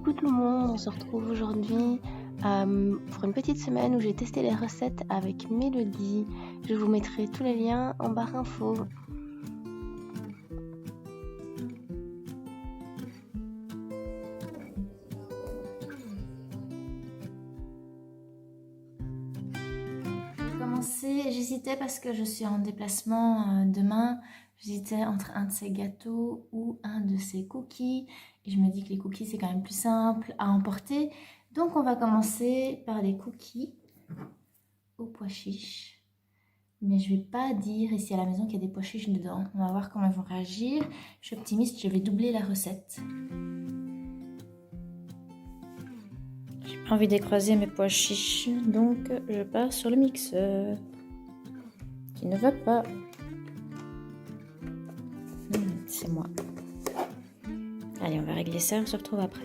Coucou tout le monde, on se retrouve aujourd'hui pour une petite semaine où j'ai testé les recettes avec Mélodie. Je vous mettrai tous les liens en barre info. J'hésitais parce que je suis en déplacement demain. J'hésitais entre un de ces gâteaux ou un de ces cookies. Et je me dis que les cookies, c'est quand même plus simple à emporter. Donc, on va commencer par des cookies aux pois chiches. Mais je vais pas dire ici à la maison qu'il y a des pois chiches dedans. On va voir comment ils vont réagir. Je suis optimiste, je vais doubler la recette. J'ai pas envie d'écraser mes pois chiches, donc je pars sur le mixeur. Qui ne va pas. C'est moi. Allez, on va régler ça, on se retrouve après.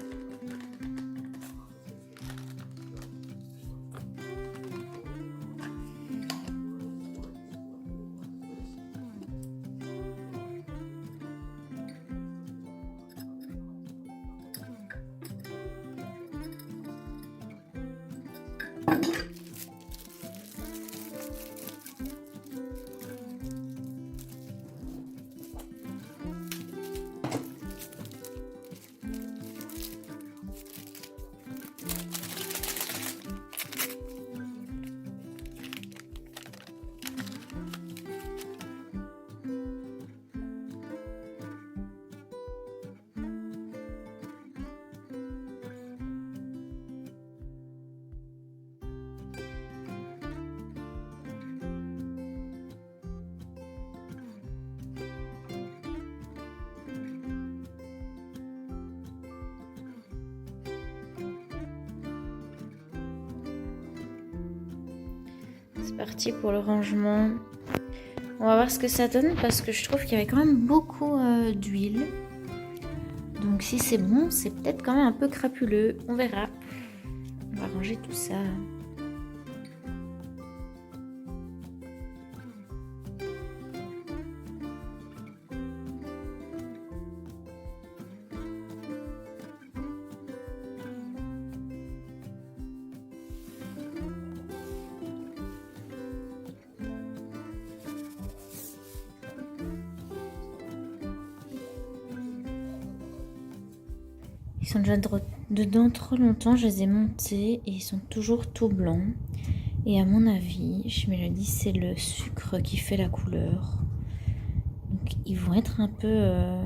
C'est parti pour le rangement. On va voir ce que ça donne parce que je trouve qu'il y avait quand même beaucoup d'huile. Donc si c'est bon, c'est peut-être quand même un peu crapuleux. On verra. On va ranger tout ça. Ils sont déjà dedans trop longtemps, je les ai montés et ils sont toujours tout blancs. Et à mon avis, je me le dis, c'est le sucre qui fait la couleur. Donc ils vont être un peu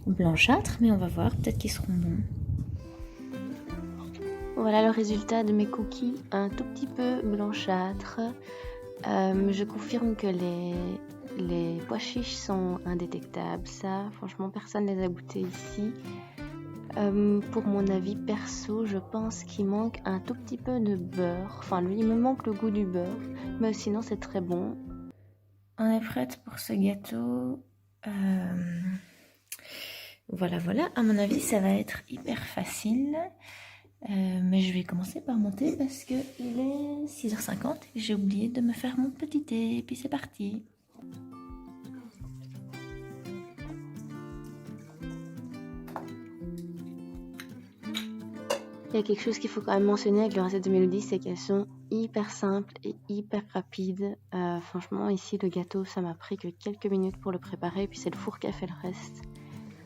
blanchâtres, mais on va voir, peut-être qu'ils seront bons. Voilà le résultat de mes cookies, un tout petit peu blanchâtre. Je confirme que les pois chiches sont indétectables. Ça, franchement, personne ne les a goûtés ici. Pour mon avis perso, je pense qu'il manque un tout petit peu de beurre. Enfin, lui, il me manque le goût du beurre, mais sinon, c'est très bon. On est prête pour ce gâteau. Voilà. À mon avis, ça va être hyper facile. Mais je vais commencer par monter parce qu'il est 6h50 et j'ai oublié de me faire mon petit thé. Et puis c'est parti. Il y a quelque chose qu'il faut quand même mentionner avec les recettes de Mélodie, c'est qu'elles sont hyper simples et hyper rapides. Franchement, ici, le gâteau, ça m'a pris que quelques minutes pour le préparer, puis c'est le four qui a fait le reste.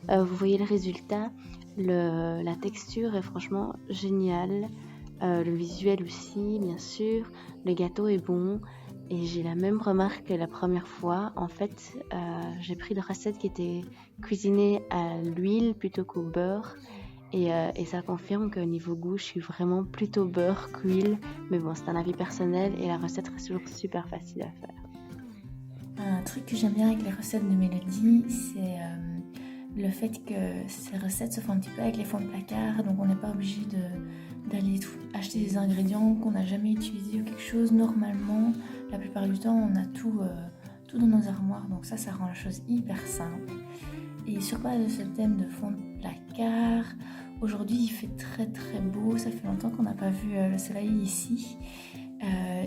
Vous voyez le résultat, la texture est franchement géniale. Le visuel aussi, bien sûr. Le gâteau est bon. Et j'ai la même remarque que la première fois. En fait, j'ai pris une recette qui était cuisinée à l'huile plutôt qu'au beurre. Et ça confirme qu'au niveau goût, je suis vraiment plutôt beurre qu'huile. Mais bon, c'est un avis personnel et la recette reste toujours super facile à faire. Un truc que j'aime bien avec les recettes de Mélodie, c'est le fait que ces recettes se font un petit peu avec les fonds de placard. Donc on n'est pas obligé d'aller acheter des ingrédients qu'on n'a jamais utilisés ou quelque chose. Normalement, la plupart du temps, on a tout dans nos armoires. Donc ça rend la chose hyper simple. Et sur base de ce thème de fond de placard, aujourd'hui il fait très très beau, ça fait longtemps qu'on n'a pas vu le soleil ici.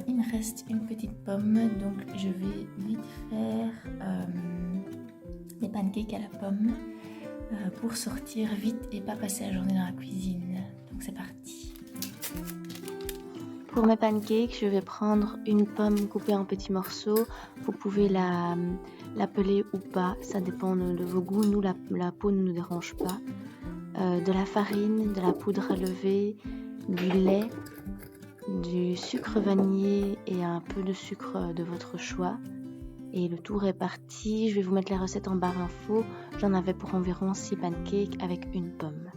Il me reste une petite pomme, donc je vais vite faire des pancakes à la pomme. pour sortir vite et pas passer la journée dans la cuisine. Donc c'est parti. Pour mes pancakes, je vais prendre une pomme coupée en petits morceaux. Vous pouvez la peler ou pas, ça dépend de vos goûts. Nous, la peau ne nous dérange pas. De la farine, de la poudre à lever, du lait, du sucre vanillé et un peu de sucre de votre choix. Et le tour est parti. Je vais vous mettre la recette en barre info. J'en avais pour environ 6 pancakes avec une pomme.